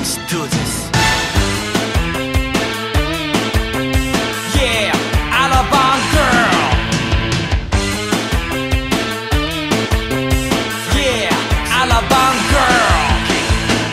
Let's do this. Yeah, Alabang girl. Yeah, Alabang girl.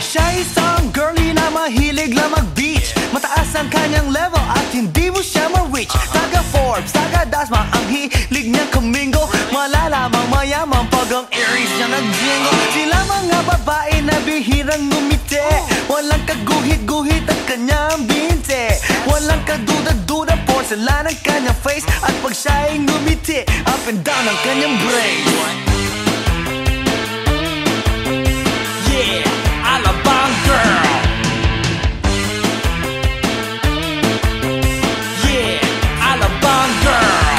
Siya isang girlie na mahilig lang mag-beach. Mataas ang kanyang level at hindi mo siya ma-reach. Taga Forbes, taga Dasma, ang hilig niya kumingo. Malalamang mayaman pag ang Aries niya nag-jingo. Sila mga babae na bihirang ngumiti. Walang kaguhit-guhit ang kanyang binte. Walang kaduda-duda, porcelain ang kanyang face. At pag siya'y ngumiti, up and down ang kanyang brain. Yeah, Alabang girl. Yeah, Alabang girl.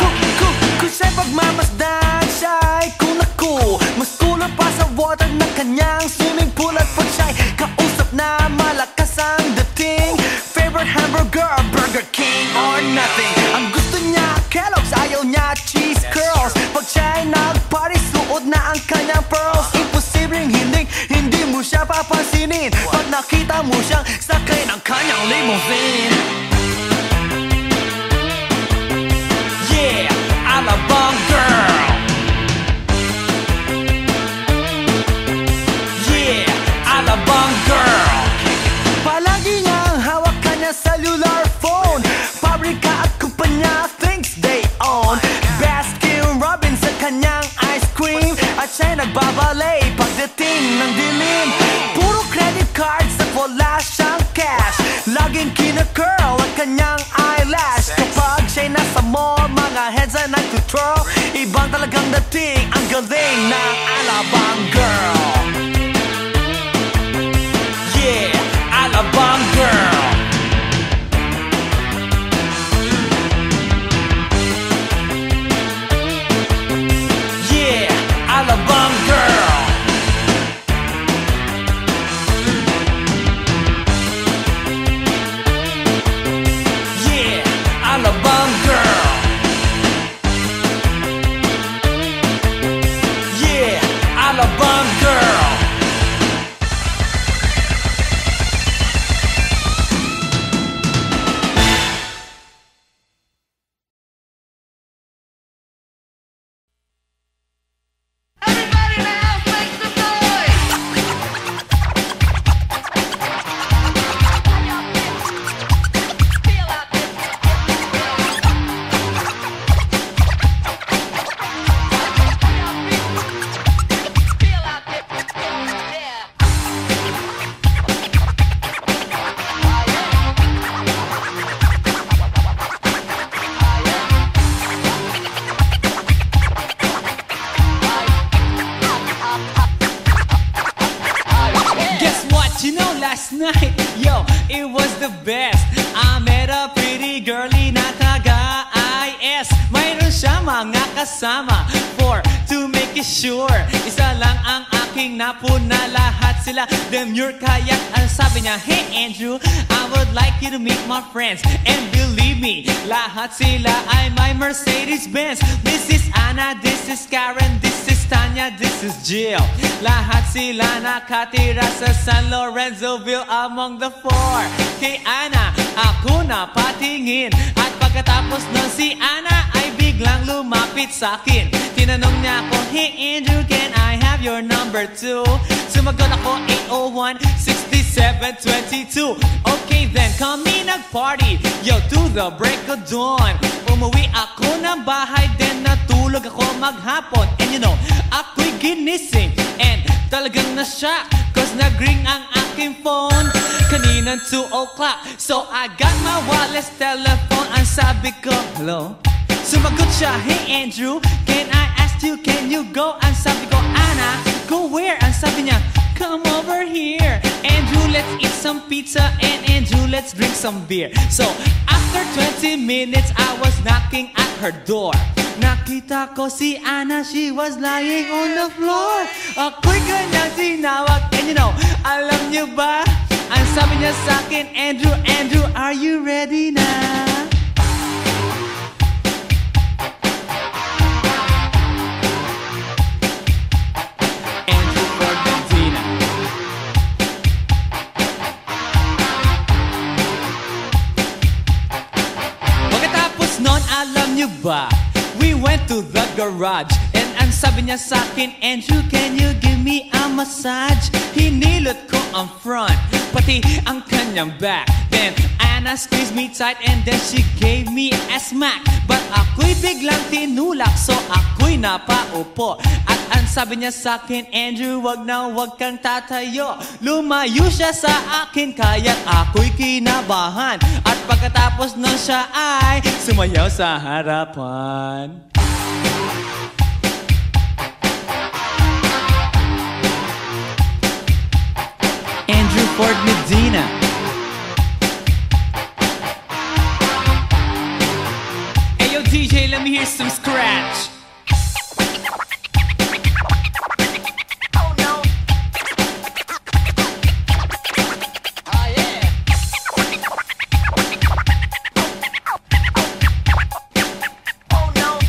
Kung siya'y pagmamasdan, siya'y kunaku. Mas cooler pa sa water ng kanyang swimming pool. At pag siya'y kausap na malakas ang dating, favorite hamburger, Burger King or nothing. Ang gusto niya Kellogg's, ayaw niya cheese curls. Pag siya'y nag-party, suot na ang kanyang pearls. Imposibleng hindi mo siya papansinin pag nakita mo siyang sakay ng kanyang limousine. Yeah, Alabang girl. Yeah, Alabang girl. Palagi niyang hawak kanya cellular phone. Pabrika at kumpanya thinks they own. Baskin Robbins sa kanyang ice cream. At siya'y nagbabalay pagdating ng dilim. Puro credit cards at wala siyang cash. Laging kina-curl ang kanyang eyelash. Kapag siya'y nasa mall, mga heads ay nag-twirl. Ibang talagang dating, ang galing ng Alabang girl. Yeah, Alabang girl. Yeah, Alabang girl. Yeah, Alabang girl. Yeah, Alabang girl. Everybody in the house, make some noise! Feel out there. Feel out there. Yeah. Guess what? You know, last night, yo, it was the best. I met a pretty girlie na taga-IS. Mayroon siya mga kasama to make it sure. Isa lang ang aking napuna, lahat sila demure. Kaya ang sabi niya, hey Andrew, I would like you to meet my friends. And believe me, lahat sila ay my Mercedes-Benz. This is Anna, this is Karen, this is Tanya, this is Jill. Lahat sila nakatira sa San Lorenzoville among the four. Kay Anna, ako na patingin. At pagkatapos nun si Anna ay biglang lumapit sa akin. Tinanong niya ako, hey Andrew, can I have your number too? Sumagot ako, 801-6722. Okay then, kami nag-party, yo, to the break of dawn. Umuwi ako ng bahay, then natulog ako maghapon. And you know, ako'y ginising and talagang na-shock, cause nag-ring ang aking phone kaninang 2 o'clock. So I got my wireless telephone. Ang sabi ko, hello? Sumagot siya, hey Andrew, can I ask you, can you go? Ang sabi ko, Anna, go where? Ang sabi niya, come over here. Andrew, let's eat some pizza, and Andrew, let's drink some beer. So after 20 minutes, I was knocking at her door. Nakita ko si Anna, she was lying on the floor. Ako'y kanyang tinawag, and you know, alam niyo ba? Ang sabi niya sa akin, Andrew, Andrew, are you ready na? Andrew for Bentina. nyo ba? We went to the garage and ang sabi niya sa'kin, Andrew, can you give me a massage? Hinilot ko ang front, pati ang kanyang back. Then Anna squeezed me tight and then she gave me a smack. But ako'y biglang tinulak, so ako'y napaupo. At ang sabi niya sa'kin, Andrew, wag kang tatayo. Lumayo siya sa akin, kaya't ako'y kinabahan. At pagkatapos nun siya ay sumayaw sa harapan. Andrew Ford Medina. Hey yo DJ, let me hear some scratch. Oh no. Oh yeah. Oh no.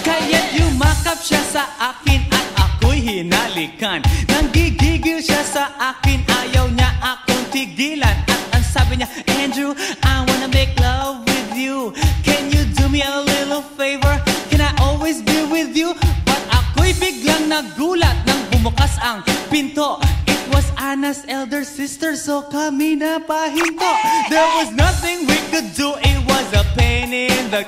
Kaya't yumakap siya sa akin at ako'y hinalikan. Nanggigigil siya sa akin, ayaw niya akong tigilan. At ang sabi niya, Andrew, I wanna make love with you. Can you do me a little favor? Can I always be with you? But ako'y biglang nagulat nang bumukas ang pinto. It was Anna's elder sister, so kami na pahinto. There was nothing we could do, it was a pain in the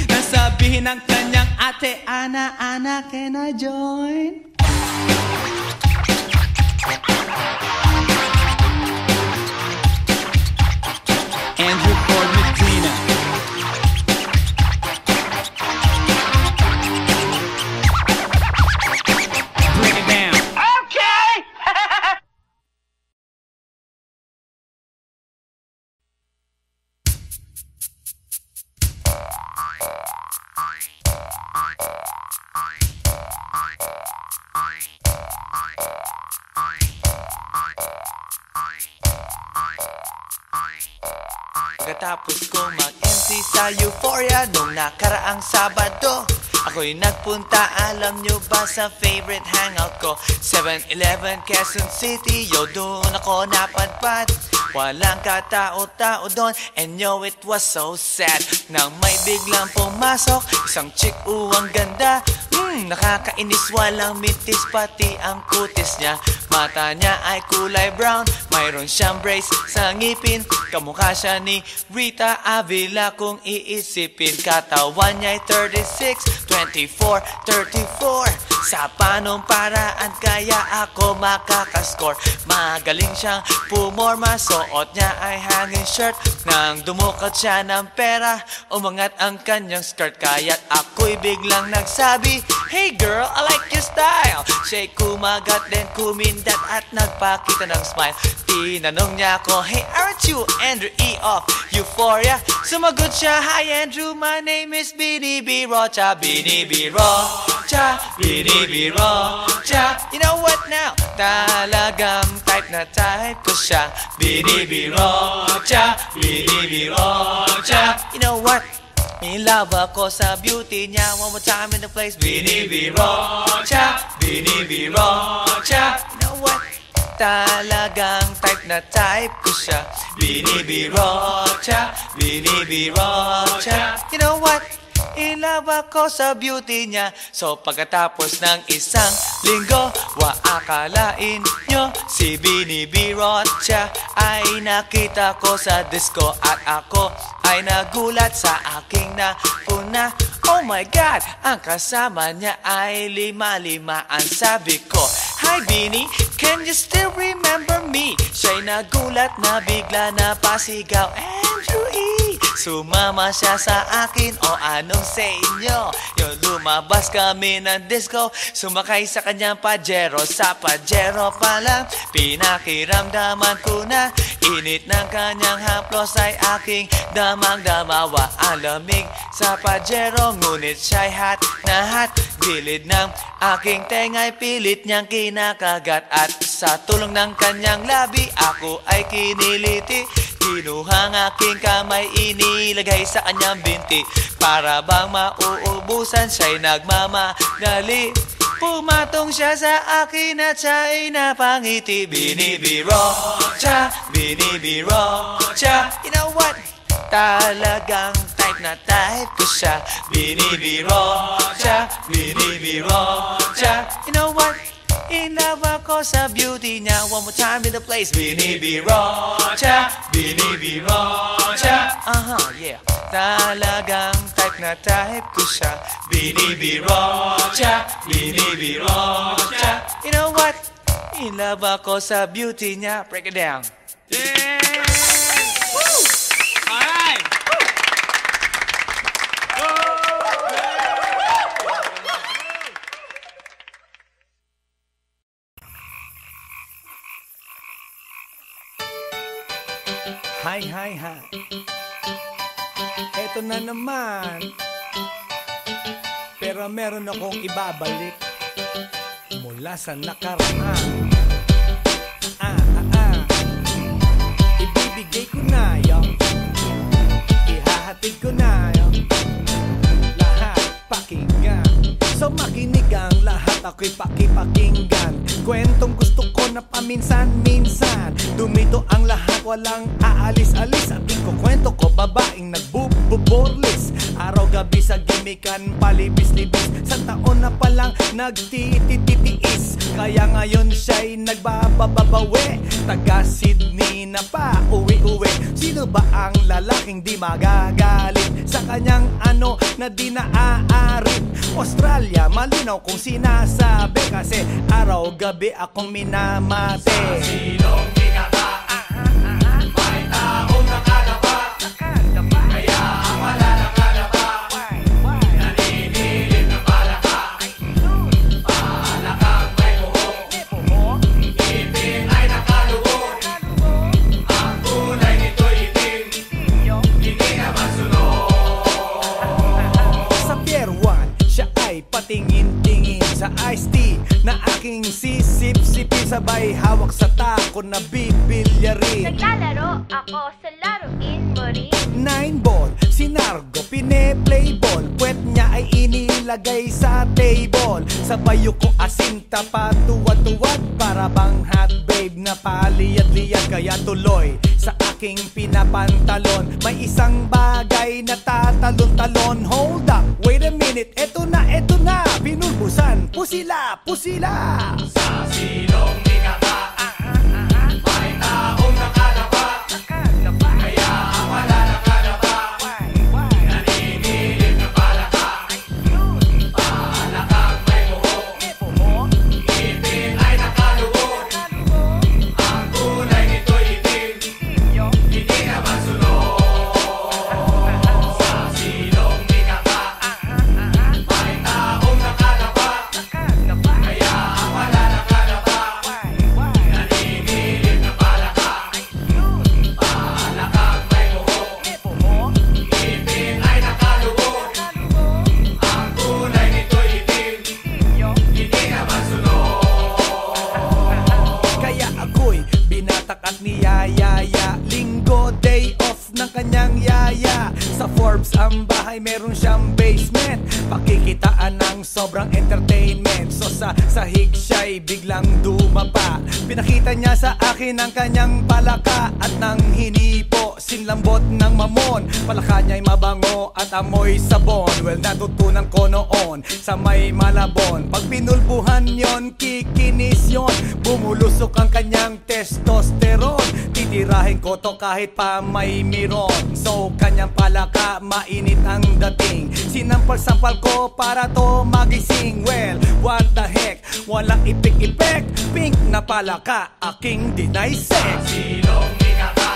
nasabihin ng kanyang ate, Anna, can I join? Andrew Ford Medina. Break it down. Okay. Pagkatapos ko mag-MC sa Euphoria nung nakaraang Sabado, ako'y nagpunta, alam nyo ba, sa favorite hangout ko, 7-Eleven, Quezon City. Yo, doon ako napadpad, walang katao-tao doon, and yo, it was so sad nang may biglang pumasok isang chick, ang ganda. Nakakainis, walang mintis, pati ang kutis niya. Mata niya ay kulay brown, mayroon siyang brace sa ngipin. Kamukha siya ni Rita Avila kung iisipin. Katawan niya ay 36, 24, 34. Sa panong paraan kaya ako makakascore? Magaling siyang pumorma, suot niya ay hanging shirt. Nang dumukot siya ng pera, umangat ang kanyang skirt. Kaya't ako'y biglang nagsabi, hey girl, I like your style. Siya'y kumagat, then kumindat at nagpakita ng smile. Tinanong niya ako, hey, aren't you Andrew E. of Euphoria? Sumagot siya, hi Andrew, my name is Bini B. Rocha. Bini B. Rocha, Bini B. Rocha. You know what now? Talagang type na type ko siya. Bini B. Rocha, Bini B. Rocha. You know what? In love ako sa beauty niya. One more time in the place. Bini B. Rocha, Bini B. Rocha. You know what? Talagang type na type ko siya. Bini B. Rocha, Bini B. Rocha. You know what? In love ako sa beauty niya. So pagkatapos ng isang linggo, akalain nyo si Bini B. Rocha ay nakita ko sa disco. At ako ay nagulat sa aking napuna. Oh my God, ang kasama niya ay lima-limaan. Sabi ko, hi Bini, can you still remember me? Siya'y nagulat na bigla na pasigaw, Andrew E. Sumama siya sa akin, o anong sa inyo? Yung lumabas kami ng disco, sumakay sa kanyang Pajero. Sa Pajero pa lang, pinakiramdaman ko na init ng kanyang haplos ay aking damang-damawa. Ang lamig sa Pajero, ngunit siya'y hot na hot. Gilid ng aking tenga'y pilit niyang kinakagat. At sa tulong ng kanyang labi, ako ay kiniliti. Kinuha ang aking kamay, inilagay sa kanyang binti. Para bang mauubusan, siya'y nagmamagali. Pumatong siya sa akin at siya'y napangiti. Bini B. Rocha, Bini B. Rocha. You know what? Talagang type type na type ko siya. Binibiro siya, binibiro siya. You know what? In love ako sa beauty niya. One more time in the place. Binibiro siya, binibiro siya. Yeah. Talagang type na type ko siya. Binibiro siya, binibiro siya. You know what? In love ako sa beauty niya. Break it down. Yeah! Woo! All right! Hi, hi, hi. Eto na naman. Pero meron akong ibabalik mula sa nakaraan. Ibibigay ko na yung ihahatid ko na yung lahat pakinggan. So makinig ang lahat, ako'y pakipakinggan. Kwentong gusto ko na paminsan-minsan. Dumito ang lahat, walang aalis-alis. At ikukwento ko, babaeng nagbububorlis. Araw-gabi sa gimikan, palibis-libis. Sa taon na palang nagtititiis. Kaya ngayon siya'y nagbababawi. Taga Sydney na pa, uwi-uwi. Sino ba ang lalaking di magagalit sa kanyang ano na di naaarit? Australia, malinaw kung sinasabi. Kasi araw-gabi akong minamate. Sa silong di ka ba? May taong nakalaba. Kaya ang wala nakalaba. Naninilig na palaka. Palakang may buhok. Ngipin ay nakalubog. Ang kulay nito'y itim. Hindi na masunod. Sa Pier 1, siya ay patingin-tingin sa iced tea na aking sisip-sipin. Sabay hawak sa tako na bibilyarin. Naglalaro ako sa laruin mo rin. 9-ball, si Nargo pine-playball. Puwet niya ay inilagay sa table. Sabay ko asinta pa tuwad-tuwad. Para bang hot babe na paliyad-liyad. Kaya tuloy sa aking pinapantalon may isang bagay na tatalon-talon. Hold up, wait a minute, eto na, pinulbusan, pusila, pusila. Sa silong di ka ba? May taong nakalaba. Kaya ang wala nakalaba. Naninilig na palaka. Palakang may buhok. Ngipin ay nakalubog. Ang kulay nito'y itim. Hindi na masunod. Sa silong di ka ba? May taong nakalaba. Kaya ang wala nakalaba. Naninilig na palaka. Palakang may buhok. Ngipin ay nakalubog. Ang kulay nito'y itim. Hindi na masunod. Kaya ako'y binatak at niyayaya. Linggo, day off ng kanyang yaya. Sa Forbes ang bahay, meron siyang basement. Pakikitaan ng sobrang entertainment. So sa sahig siya'y biglang dumapa. Pinakita niya sa akin ang kanyang palaka. At nang hinipo, sinlambot ng mamon. Palaka niya'y mabango at amoy sabon. Well, natutunan ko noon sa may Malabon. Pag pinulbuhan yon, kikinis yon. Bumulusok ang kanyang testosterone. Titirahin ko to kahit pa may miron. So kanyang palaka, mainit ang dating. Sinampal-sampal ko para to magising. Well, what the heck, walang ipik-ipek. Pink na palaka, aking deny sex. Silong di ka ba?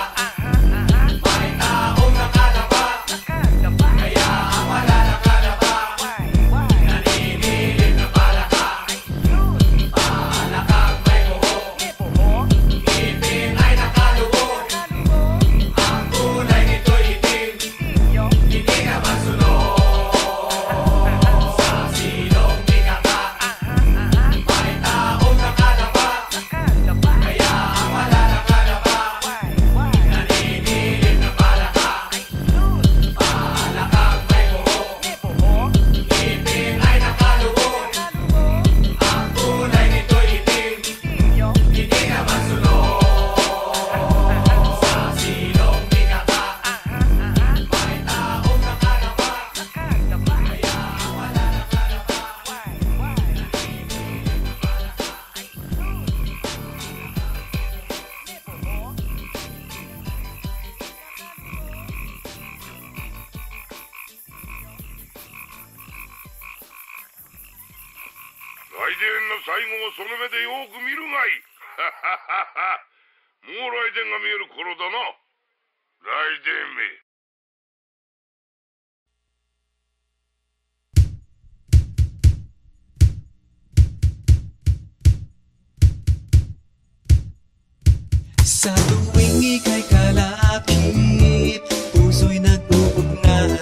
May taong nakalaba. Kaya ang wala nakalaba. Naninilig na palaka. Palakang may buhok. Ngipin ay nakalubog. Ang kulay nito'y itim. Hindi na masunod. Sa silong di ka ba? May taong nakalaba. Kaya ang wala nakalaba. 電の最後をその目でよく見るがいい。もう雷電が見える頃だな。雷電め。Sa tuwing ika'y kalakip, puso'y nag-uugnay.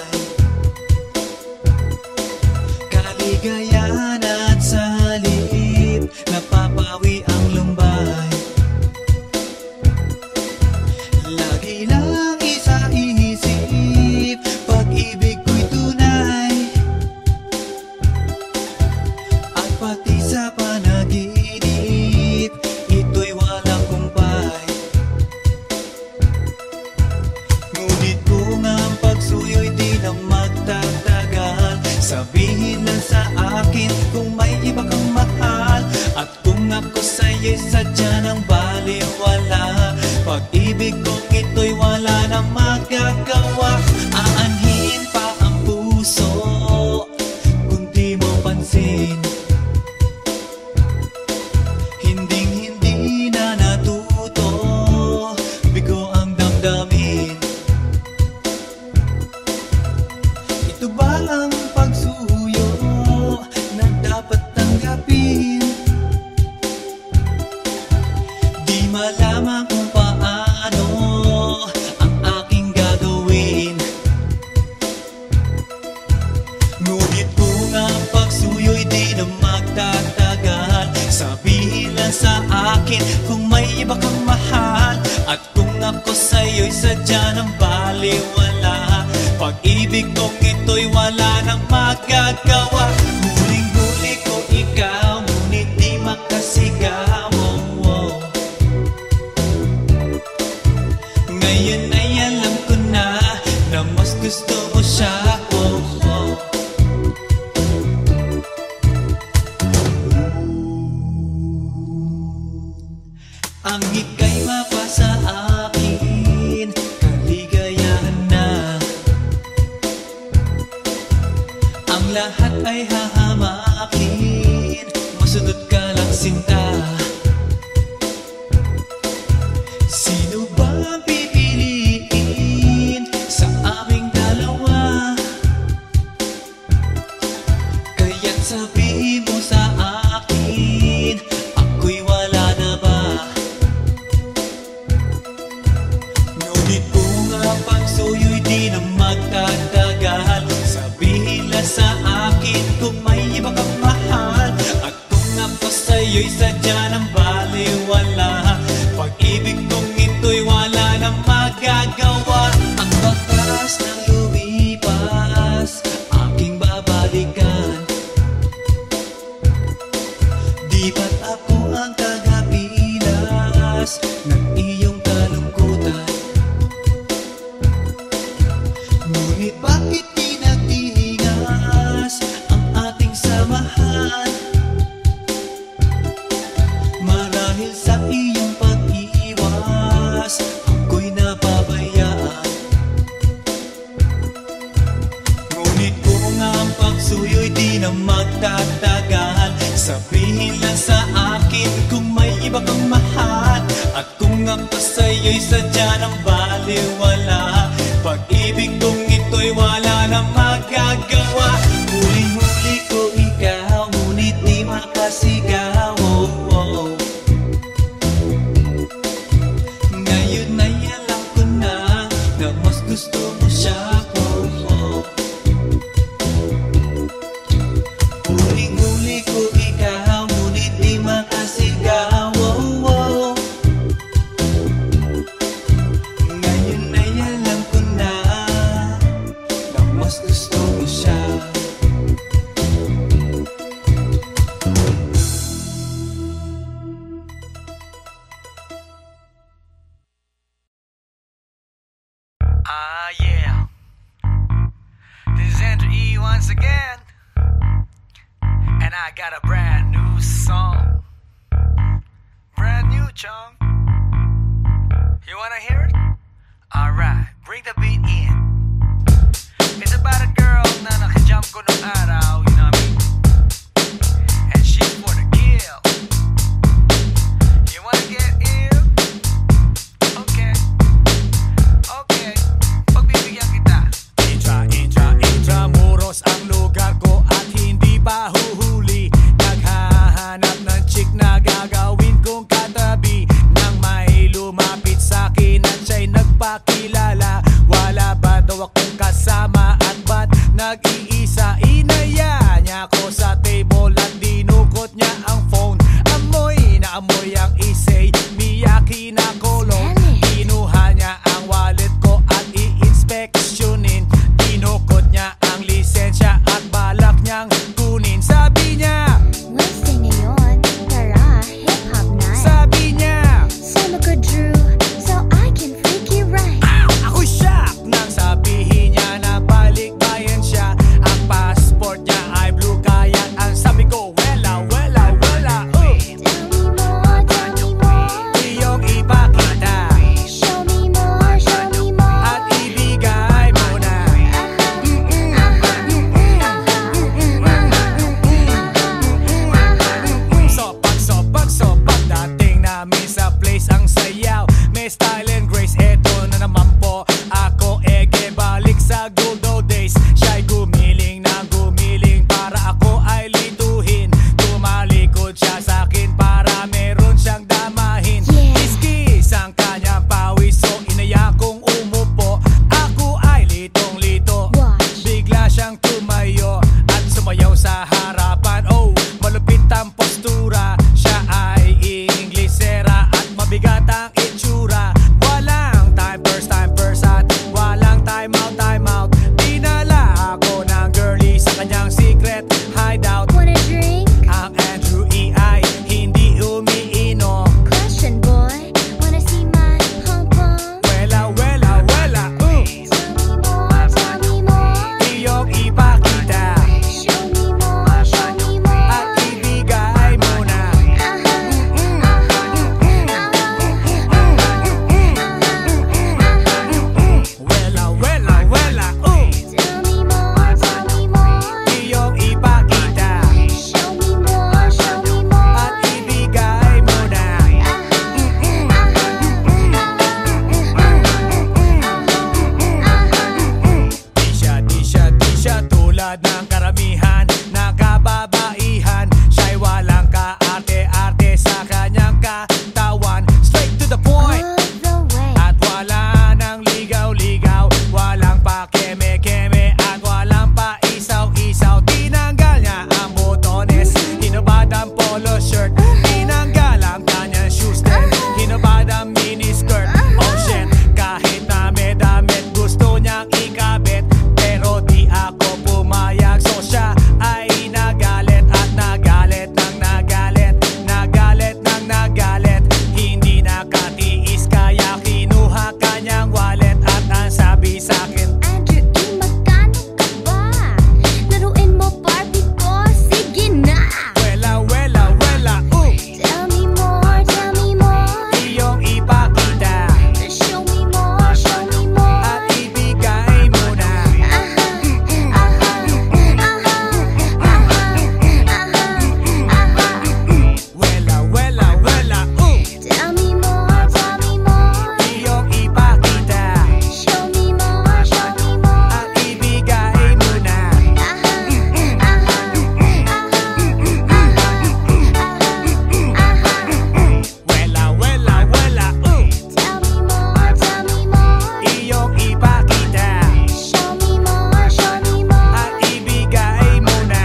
Kaligayahan at sa halip, napapawi ang lumbay. Lagi lang isa inisip, pag-ibig ko'y tunay. At pati sa panaginip, ito'y walang kumpay. Ngunit kung ang pagsuyo'y di na magtatagal, sabihin lang sa akin kung may iba kang mahal. At kung ako sa'yo'y sadya ng baliwala, pag-ibig kong ito'y wala na magagawa. Aanhin pa ang puso kung di mo pansin. Hinding-hindi na natuto, bigo ang damdamin. Ito ba ang pagsuyo na dapat tanggapin? Di malaman kung paano ang aking gagawin. Ngunit kung ang pagsuyo'y di na magtatagal, sabihin lang sa akin kung may iba kang mahal. At kung ako sa'yo'y sadya ng baliwala, pag-ibig kong ito'y wala nang magagawa. Huling-huli ko ikaw, ngunit di makasigaw. Ngayon ay alam ko na mas gusto mo siya. Ang ika'y mapasa akin, kaligayahan na. Ang lahat ay hahamakin, masunod ka lang sinta. Sino ba ang pipiliin sa aming dalawa? Kaya't sabihin mo sa akin, ako'y wala na ba? Ngunit kung ang pagsuyo'y di na magtatagal, sabihin lang sa akin kung may iba kang mahal. At kung ako sa'yo'y sadya ng baliwala, pag-ibig kong ito'y wala nang magagawa. Ang bakas ng lumipas, aking babalikan. Di ba't ako ang tagapilas ng iyong kalungkutan? Ngunit bakit tinatigas ang ating samahan? Marahil sa iyong pag-iwas, ako'y napabayaan. Ngunit kung ang pagsuyo'y di na magtatagal, sabihin lang sa akin kung may iba kang mahal. At kung ako sa'yo'y sadya ng baliwala, pag-ibig kong ito'y wala na magagawa. Huling-huli ko ikaw, ngunit di makasigaw. Ngayon ay alam ko na mas gusto mo siya. Huling-huli ko ikaw, ngunit di makasigaw. Ngayon ay alam ko na mas gusto mo siya. Yeah. This is Andrew E once again. And I got a brand new song. Brand new, chong. You wanna hear it? Alright, bring the beat in. It's about a girl na nakajump ko nung araw, you know what I mean? And she's for the keme-keme at walang pa isaw-isaw. Tinanggal niya ang botones, hinubad ang polo shirt, tinanggal ang kanyang shoes, then hinubad ang miniskirt. Oh shit, kahit na may damit gusto niyang ikabit, pero di ako pumayag. So siya ay nagalit at nagalit nang nagalit, nagalit nang nagalit. Hindi nakatiis kaya kinuha kanyang wallet at ang sabi sa'kin, Andrew, magkano ka ba? Laruin mo Barbie ko, sige na. wela, wela, wela, Tell me more, tell me more. iyong ipakita Show me more, show me more. at ibigay mo na. Wela, wela, wela, Tell me more, tell me more. iyong ipakita Show me more, show me more. at ibigay mo na. Wela, wela, wela, Tell me more, tell me more. iyong ipakita Show me more, show me more. at ibigay mo na.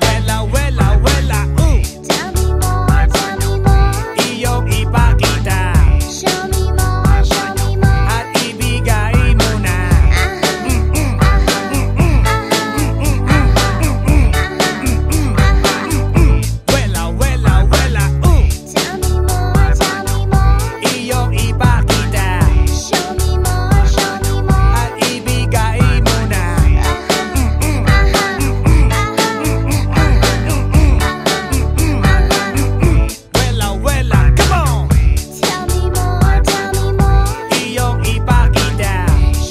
Wela, wela, wela, Tell me more, tell me more. iyong ipakita Show me more, show me more. at ibigay mo na. Wela, wela, wela, Tell me more, tell me more. iyong ipakita Show me more, show me more. at ibigay mo na. Wela, wela, come on! Tell me more, tell me more. Iyong ipakita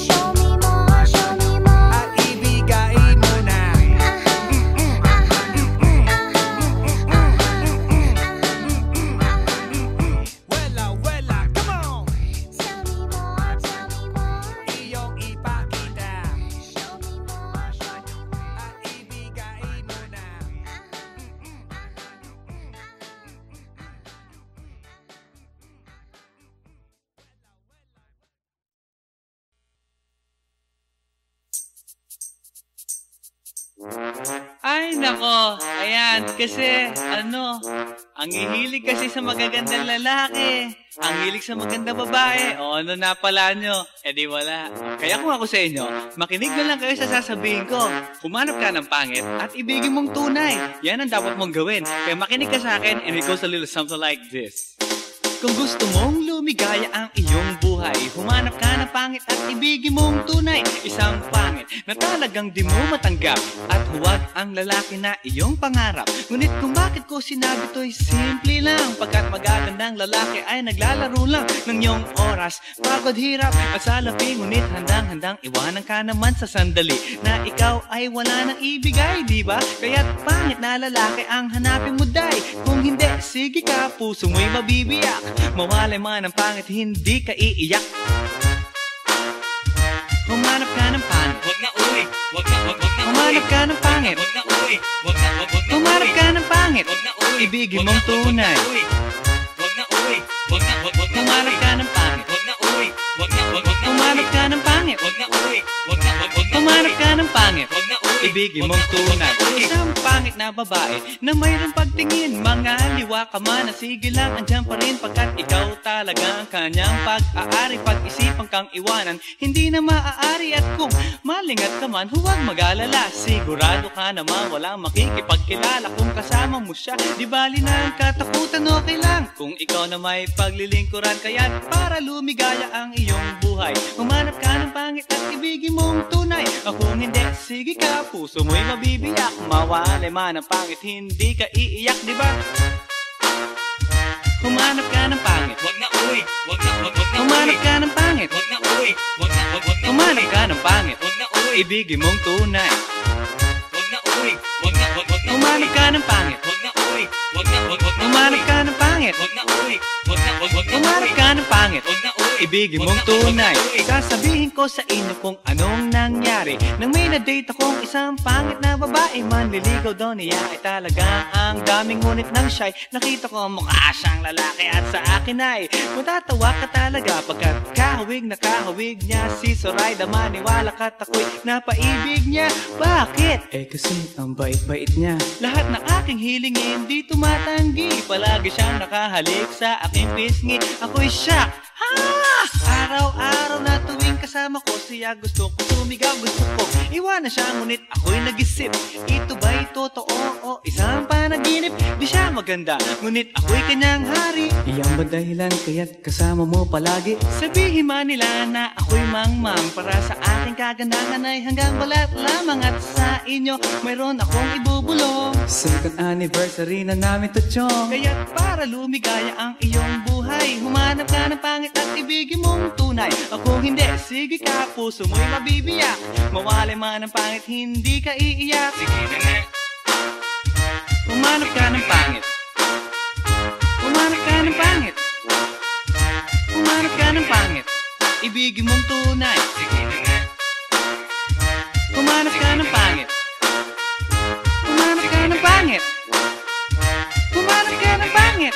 Show me more, show me more. at ibigay mo na. Wela, wela, come on! Tell me more, tell me more. Iyong ipakita Show me more, show me more. at ibigay mo na. Ay, nako. Ayan, kasi, ang hihilig kasi sa magagandang lalaki. Ang hilig sa magandang babae. O, ano na pala nyo? Eh di wala. Kaya kung ako sa inyo, makinig na lang kayo sa sasabihin ko. Humanap ka ng pangit at ibigin mong tunay. Yan ang dapat mong gawin. Kaya makinig ka sa akin and it goes a little something like this. Kung gusto mong lumigaya ang iyong buhay, humanap ka ng pangit at ibigin mong tunay. Isang pangit na talagang di mo matanggap, at huwag ang lalaki na iyong pangarap. Ngunit kung bakit ko sinabi to'y simple lang, pagkat magagandang lalaki ay naglalaro lang ng iyong oras, pagod, hirap at salapi. Ngunit handang-handang iwanan ka naman sa sandali na ikaw ay wala nang ibigay, di ba? Kaya't pangit na lalaki ang hanapin mo, day. Kung hindi, sige ka, puso mo'y mabibiyak. Mawalay man ang pangit, hindi ka iiyak. Humanap ka ng pangit, Wag na uwi, wag na humanap ka ng pangit, Wag na uwi, wag na humanap ka ng pangit, Wag na uwi, ibigin mong tunay. Wag na uwi, wag na Humanap ka ng pangit, Wag na uwi, wag na humanap ka ng pangit, Wag na uwi, wag na humanap ka ng pangit, Wag na uwi, ibigin mong tunay. Isang pangit na babae na mayroong pagtingin, mga liwa ka man, sige lang, andyan pa rin, pagkat ikaw talaga ang kanyang pag-aari. Pag-isipan kang iwanan, hindi na maaari, at kung malingat ka man, huwag mag-alala. Sigurado ka naman walang makikipagkilala kung kasama mo siya. Di bali na ang katakutan, okay lang kung ikaw na may paglilingkuran. Kaya para lumigaya ang iyong buhay, humanap ka ng pangit at ibigin mong tunay. Kung hindi, sige ka, puso mo'y mabibiyak. Mawalay man ang pangit, hindi ka iiyak, di ba? Humanap ka ng pangit, Wag na uwi, wag na humanap ka ng pangit, Wag na uwi, wag na humanap ka ng pangit, Wag na uwi, ibigin mong tunay. wag na uwi, wag na Humanap ka ng pangit, Wag na uwi, wag na humanap ka ng pangit, Wag na uwi, wag na humanap ka ng pangit, Wag na uwi, ibigin mong tunay. Sasabihin ko sa inyo kung anong nangyari nang may na-date akong isang pangit na babae. Manliligaw daw niya ay talaga ang daming ngunit ng shy. Nakita ko mukha siyang lalaki at sa akin ay matatawa ka talaga pagkat kahawig na kahawig niya. Si Zoraida maniwala ka't ako'y napaibig niya. Bakit? Eh kasi ang bait-bait niya. Lahat ng aking hilingin di tumatanggi. Palagi siyang nakahalik sa aking pisngi. Ako'y shock. Araw-araw na tuwing kasama ko siya, gusto ko sumigaw, gusto ko iwanan siya, ngunit ako'y nag-isip, ito ba'y totoo o isang panaginip? Di siya maganda, ngunit ako'y kanyang hari. Iyan ba dahilan kaya't kasama mo palagi? Sabihin man nila na ako'y mangmang, para sa aking kagandahan ay hanggang balat lamang. At sa inyo mayroon akong ibubulong. Second anniversary na namin to, chong. Kaya't para lumigaya ang iyong buhay, humanap ka ng pangit at ibigin mong tunay. Ako hindi, sige ka, puso mo'y mabibiyak. Mawalay man ang pangit, hindi ka iiyak. Sige na nga. Humanap ka ng pangit. Humanap ka ng pangit. Humanap ka ng pangit, ibigin mong tunay. Sige na nga. Humanap ka ng pangit. Humanap ka ng pangit. Humanap ka ng pangit,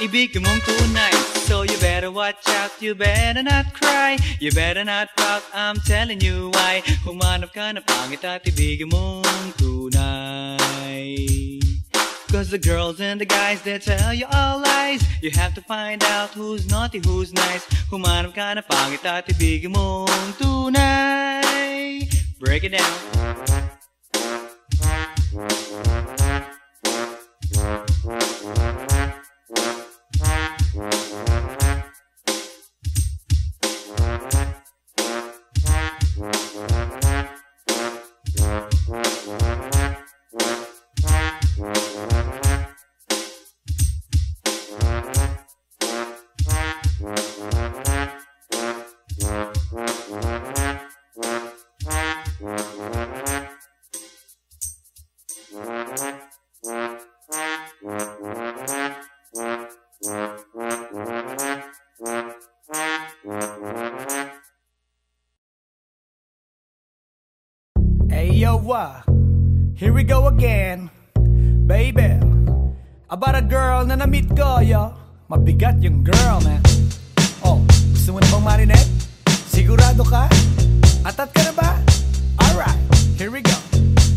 ibigin mong tunay. So you better watch out, you better not cry, you better not pout, I'm telling you why. Humanap ka ng pangit at ibigin mong tunay. Cause the girls and the guys, they tell you all lies. You have to find out who's naughty, who's nice. Humanap ka ng pangit at ibigin mong tunay. Break it down. Here we go again, baby. About a girl na na-meet ko, yo. Mabigat yung girl, man. Oh, gusto mo na bang marinig? Sigurado ka? Atat ka na ba? Alright, here we go.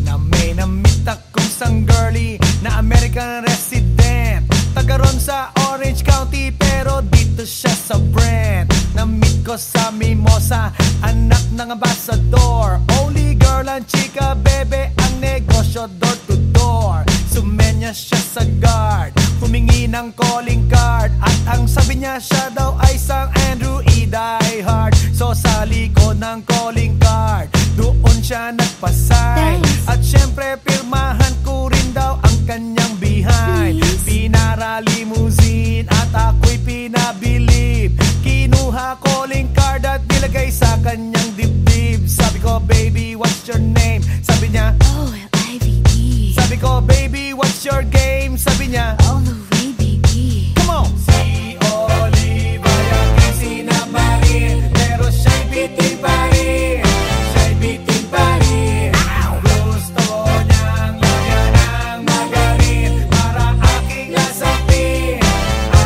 Na may na-meet akong isang girlie na American resident, taga ron sa Orange County, pero dito siya sa Brent. Na-meet ko sa Mimosa, anak ng ambassador. Only girl and chika, bebe, ang negosyo door to door. Sumenya siya sa guard, humingi ng calling card, at ang sabi niya siya daw ay isang Andrew E. diehard. So sa likod ng calling card, doon siya nagpasay. At syempre pirmahan ko rin daw ang kanyang behind. Pinara limousine at ako'y pinabilib. Kinuha calling card at nilagay sa kanyang dibdib. Sabi ko, baby, what's your name? Sabi niya, O-L-I-V-E. Sabi ko, baby, what's your game? Sabi niya, all the way, baby. Come on! Si Oliva yung sinabarin, pero siya'y bitin pa rin. Siya'y bitin pa rin. Gusto niyang lagyan ng magarin para aking lasapin,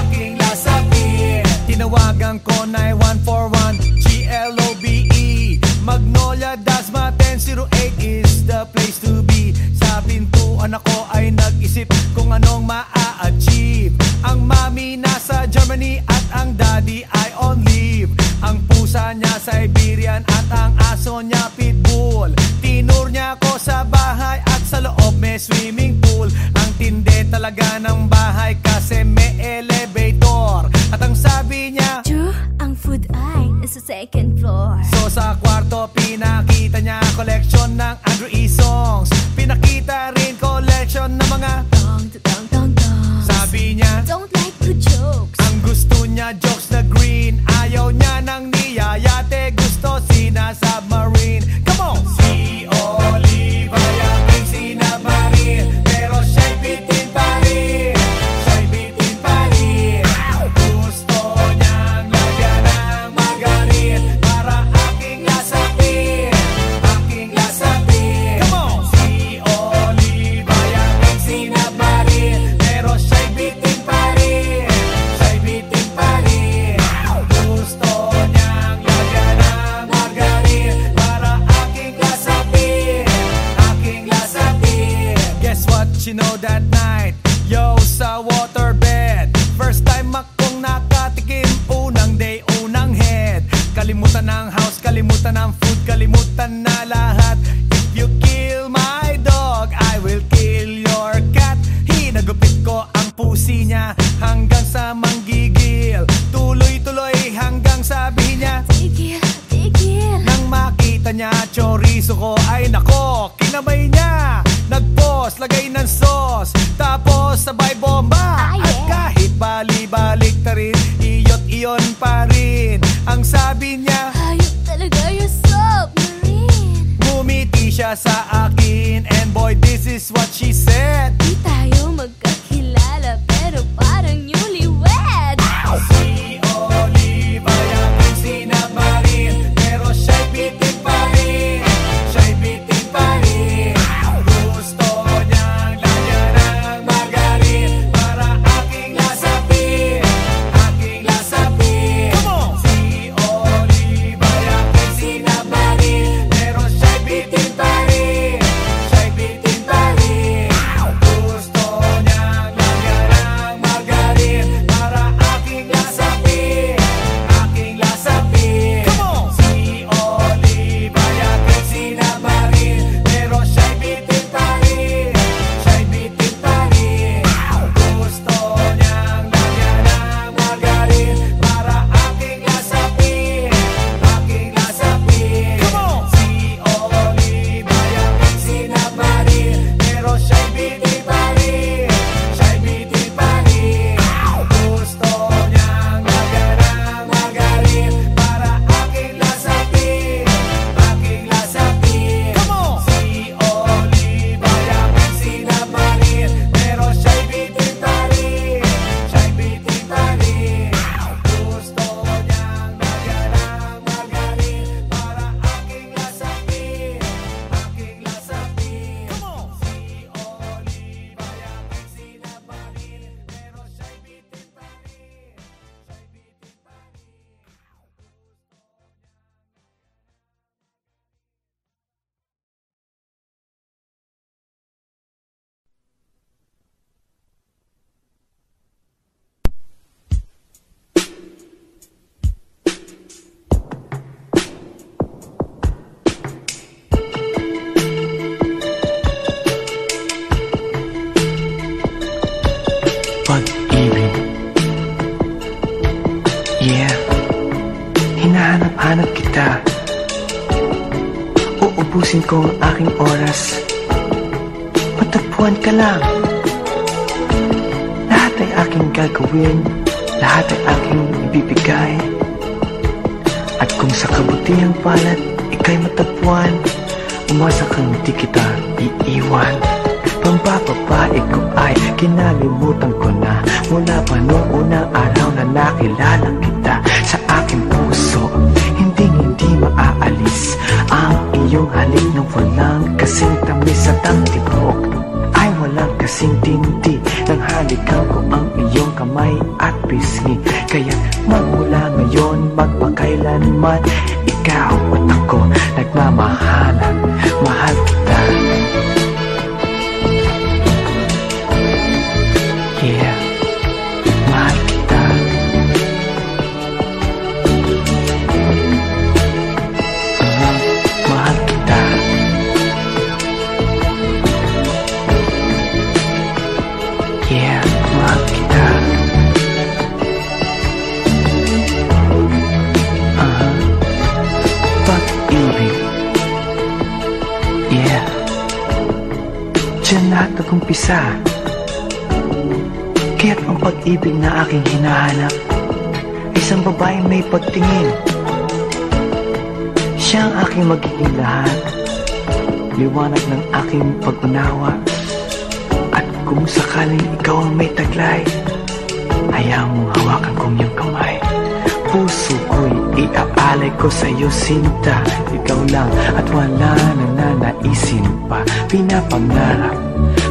aking lasapin. Tinawagan ko 9141 GLOBE Magnolia, Dasma 1008 is the place to be. Sa pintuan ako ay nag-isip kung anong ma-achieve. Ang mami nasa Germany at ang daddy ay on leave. Ang pusa niya Siberian at ang aso niya pitbull. Tinur niya ako sa bahay at sa loob may swimming pool. Ang tindi talaga ng bahay kasi may elevator. At ang sabi niya, True, ang food ay nasa second floor. so sa kwarto pinakita niya collection ng Andrew E. songs. Pinakita rin collection ng mga Dong, dong, dong, dong. sabi niya, Don't like good jokes. ang gusto niya jokes na green. Ayaw niya ng niyayate, gusto sina-submarine. Come on! Si Oliva yung sinabarin, pero siya'y bitin pa rin. Siya'y bitin pa rin. Gusto niyang lagyan ng sabi niya, tigil, tigil. nang makita niya chorizo ko, ay nako, kinamay niya. Nagpos, lagay ng sauce, tapos sabay bomba. Ah, yeah. At kahit bali-balik ta rin, iyot iyon pa rin. Ang sabi niya, Hayop talaga yung submarine. ngumiti siya sa akin, and boy, this is what she said. Di tayo magkakilala, pero parang newlywed. Si Olive ay aking sinamarin, pero siya'y bitin pa rin. Siya'y bitin pa rin. Gusto niyang lagyan ng margarin para aking lasapin, aking lasapin. Si Olive ay aking sinamarin, pero siya'y bitin pa rin. Siya'y bitin pa rin. Gusto niyang lagyan ng margarin para aking lasapin, aking lasapin. Si Olive ay aking sinamarin, pero siya'y bitin pa rin. Siya'y bitin pa rin. Gusto niyang lagyan ng margarin para aking lasapin, aking lasapin. Si Olive ay aking sinamarin, pero siya'y bitin pa rin. Siya'y bitin pa rin. Gusto niyang lagyan ng margarin para aking lasapin, aking lasapin. Si Olive ay aking sinamarin, pero siya'y bitin pa rin. Siya'y bitin pa rin. Gusto niyang lagyan ng margarin para aking lasapin, aking lasapin. Si Olive ay aking sinamarin, pero siya'y bitin pa rin. Siya'y bitin pa rin. Pag-ibig. Yeah, hinahanap-hanap kita. Uubusin ko ang aking oras. Matagpuan ka lang. Lahat ay aking gagawin, lahat ay aking ibibigay. At kung sa kabutihang palad ika'y matagpuan, umasa kang di kita iiwan. Pambababae ko ay kinalimutan ko na, mula pa noong unang araw na nakilala kita. Sa aking puso, hindi maaalis ang iyong halik na walang kasing tamis at ang tibok ay walang kasing tindi. Nang halikan ko ang iyong kamay at pisngi, kaya magmula ngayon magpakailanman, ikaw at ako nagmamahalan. Mahal kita. Yeah, mahal kita. Mahal kita. Yeah, mahal kita. Pag-ibig. Yeah, diyan lahat nag-umpisa. Kaya't ang pag-ibig na aking hinahanap, isang babaeng may pagtingin. Siya ang aking magiging lahat, liwanag ng aking pag-unawa. At kung sakaling ikaw ang may taglay, hayaan mong hawakan kong iyong kamay. Puso ko'y iaalay ko sa iyo, sinta. Ikaw lang at wala na nanaisin pa. Pinapangarap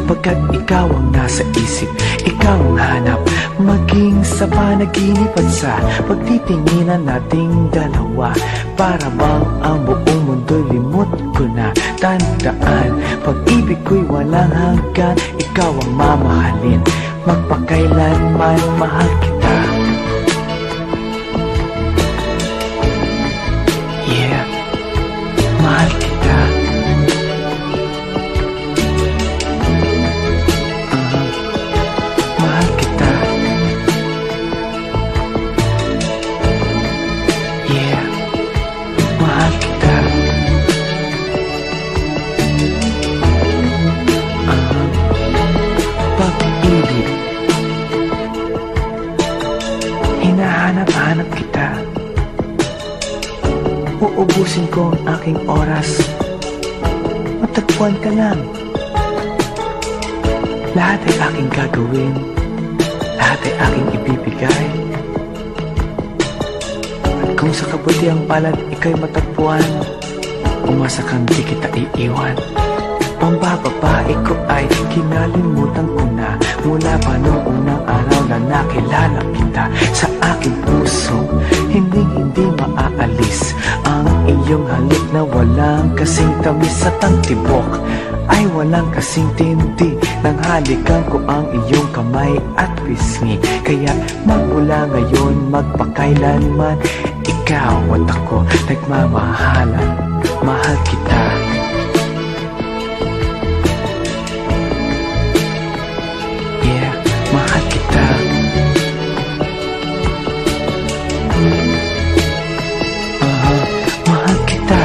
pagkat ikaw ang nasa isip, ikaw ang hanap, maging sa panaginip at sa pagtitinginan nating dalawa. Para bang ang buong mundo'y limot ko na. Tandaan, pag-ibig ko'y walang hanggan, ikaw ang mamahalin, magpakailanman mahal kita. Yeah, mahal kita. Mahal kita. Hinahanap-hanap kita. Uubusin ko ang aking oras. Matagpuan ka lang. Lahat ay aking gagawin. Lahat ay aking ibibigay. At kung sa kabutiang palad ika'y matagpuan, umasa kang di kita iiwan. Pambababae ko ay kinalimutan ko na mula pa noong unang araw na nakilala kita. Sa aking puso, hindi maaalis ang iyong halik na walang kasing tamis at ang tibok ay walang kasing tindi. Nang halikan ko ang iyong kamay at pisngi, kaya magmula ngayon magpakailanman, ikaw at ako nagmamahalan. Mahal kita. Mahal kita. Mahal kita.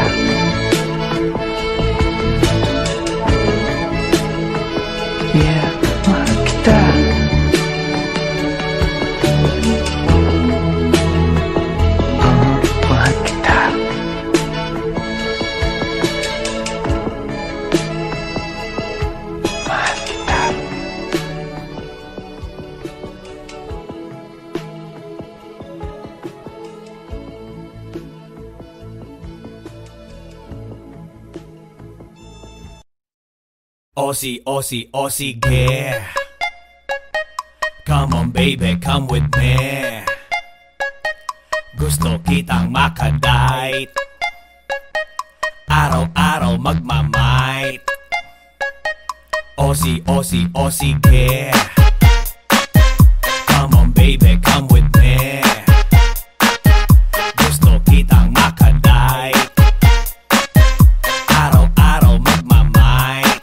Yeah, mahal kita. Mahal kita. Mahal kita. Aussie, Aussie, Aussie, yeah. Come on baby, come with me. Gusto kitang makadite. Araw-araw magmamight. Aussie, Aussie, Aussie, yeah. Come on baby, come with me. Gusto kitang makadite. Araw-araw magmamight.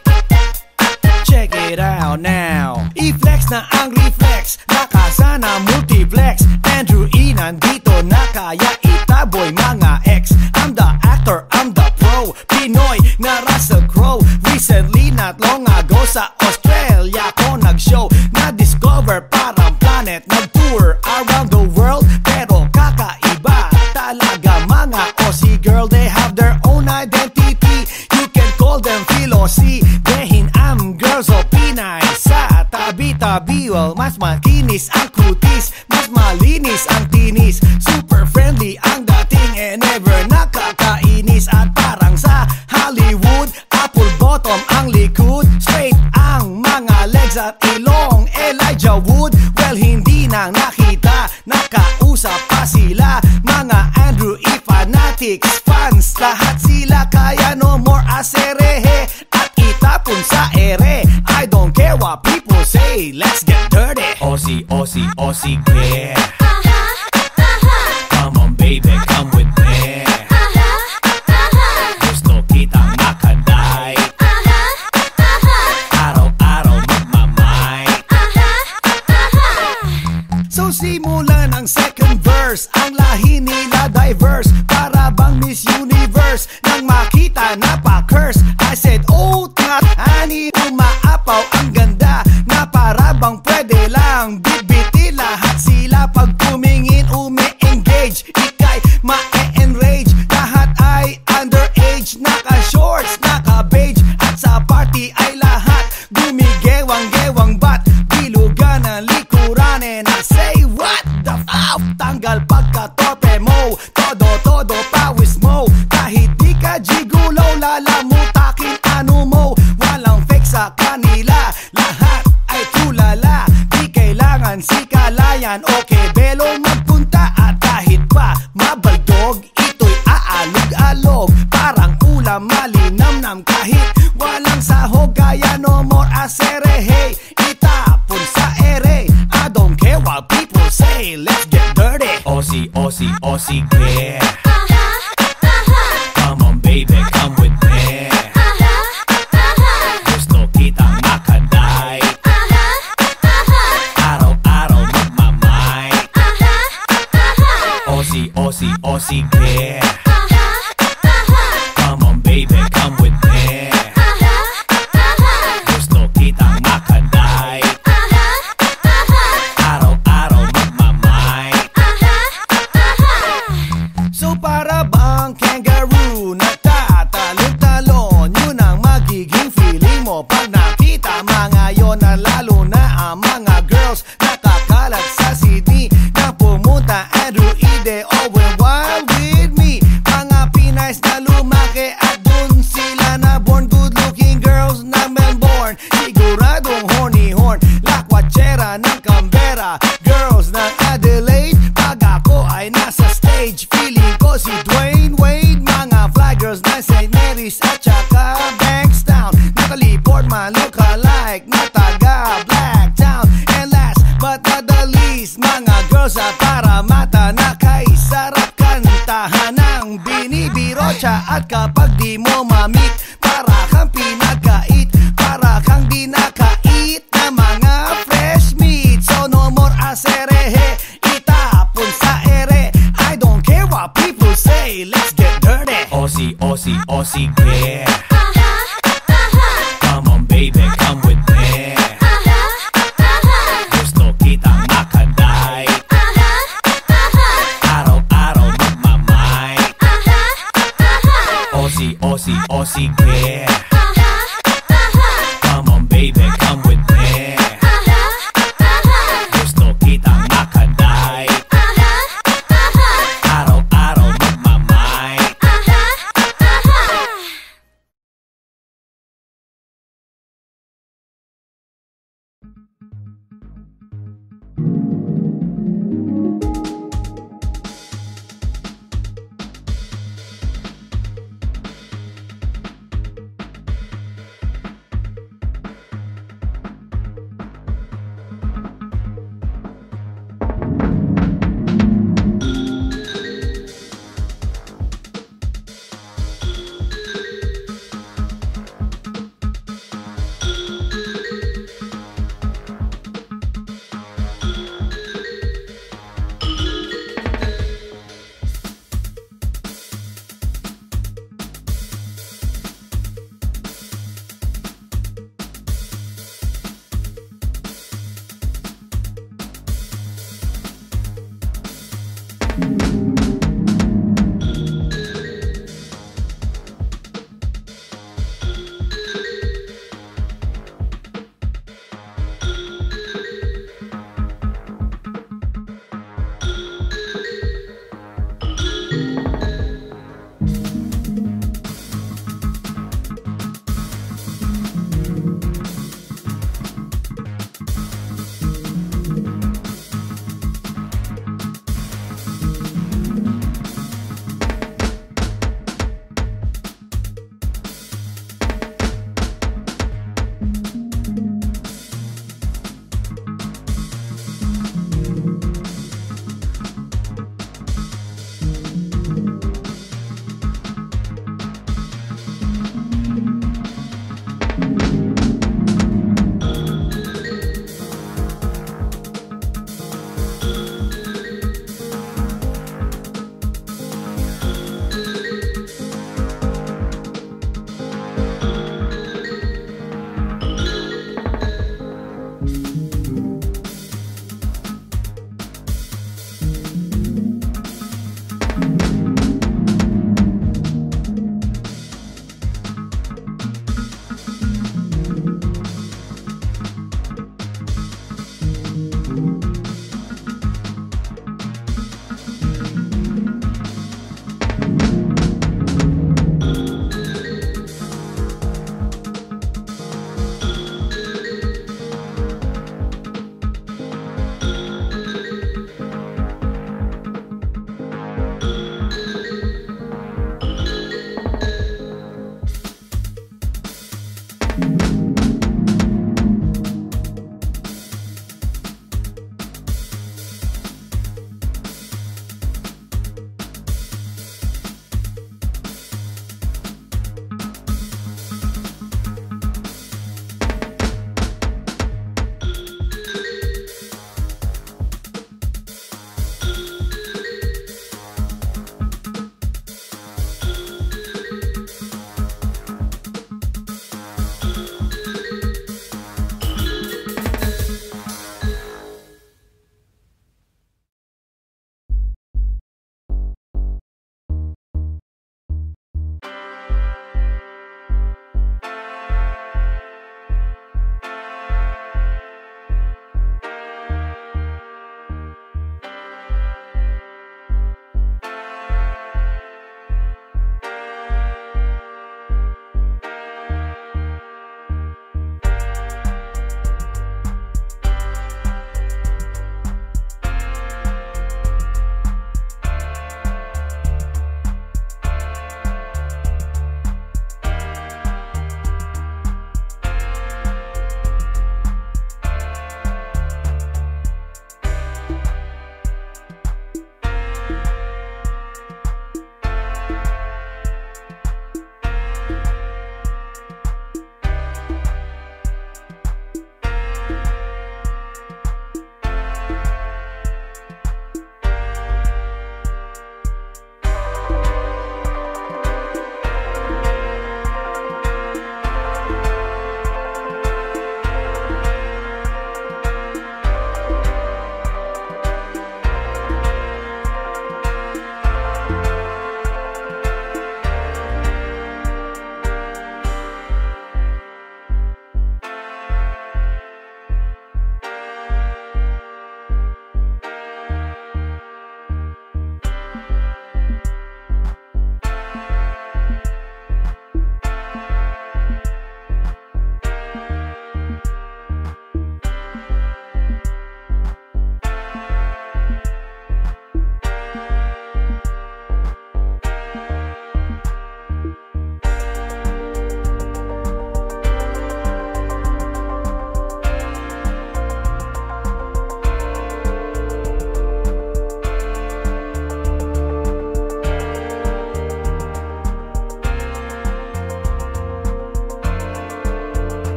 Check it out now. I-flex na ang reflex, nakasana multiplex. Andrew E nandito na kaya itaboy mga ex. I'm the actor, I'm the pro, Pinoy na Russell Crowe. Recently, not long ago, sa Australia ko nag-show. Na-discover parang planet, nag-tour around the world. Pero kakaiba talaga mga Aussie girl. They have their own identity. You can call them Philosophy. Dehin am girls o Pinay. Sa tabi-tabi, well, mas makinis ang kutis, mas malinis ang tinis. Super friendly ang dating and never nakakainis. At parang sa Hollywood, apple bottom ang likod, straight ang mga legs at ilong. Elijah Wood, well, hindi nang nakita, nakausap pa sila. Mga Andrew E fanatics, fans, lahat sila. Kaya no more aserehe at itapon sa ere. I don't care what people say, let's get dirty. Aussie, Aussie, Aussie, yeah. Come on baby, come with me. Gusto kitang makadite. Araw-araw magmamight. So simulan ang second verse, ang lahi nila diverse, para bang Miss Universe. Nang makita na pa-curse, I said, oh, not honey, umaapaw ang ganda, na para bang pwede lang bibiti lahat sila. Pag tumingin, umi-engage, ikay ma-enrage. Lahat ay underage, naka-shorts, naka-beige, at sa party ay lahat gumigewang-gewang. Bat bilugan ang likuran, and I say, what the f***? Tanggal pagka-torpe mo, todo pawis mo. Kahit di ka jigulaw, lalamutakin ano mo. Walang fake sa kanila, lahat ay tulala. Di kailangan si kalayan, okay belong magpunta. At kahit pa mabaldog, ito'y aalog-alog, parang ulam malinamnam. Kahit walang sahog, kaya no more aserehe, itapon sa ere. I don't care what people say, let's get dirty. Aussie, Aussie, Aussie, yeah. Come on baby, come with me. Gusto kitang makadite. Araw-araw magmamight. Aussie, Aussie, Aussie, yeah. Come on baby, come with me. Gusto kitang makadite. Araw-araw magmamight. At kapag di mo mamit, para kang pinagkait, para kang di nakait na mga fresh meat. So no more aserehe, itapon sa ere. I don't care what people say, let's get dirty. Aussie, Aussie, Aussie, yeah. Come on baby, come with me. Gusto kitang makaday, araw-araw magmamay. Aussie, Aussie, Aussie, yeah. Come on baby, come with me. Gusto kitang makaday, araw-araw magmamay.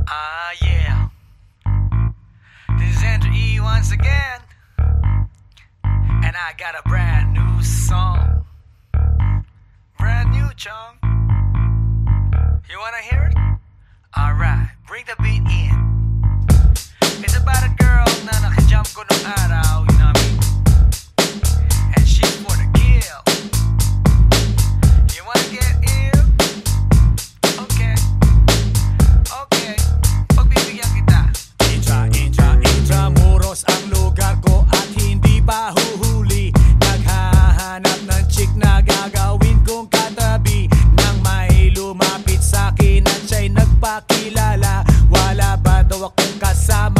Yeah. This is Andrew E once again. And I got a brand new song. Brand new, chong. You wanna hear it? Alright, bring the beat in. It's about a girl na nakajump ko nung araw, you know what I mean? And she's for the kill. You wanna get ill? Okay. Okay, pagbibigyan kita. Intramuros ang lugar ko at hindi pa huhuli. Naghahanap ng chick na gagawin kong katabi. Nang may lumapit sa'kin at siya'y nagpakilala, wala ba daw akong kasama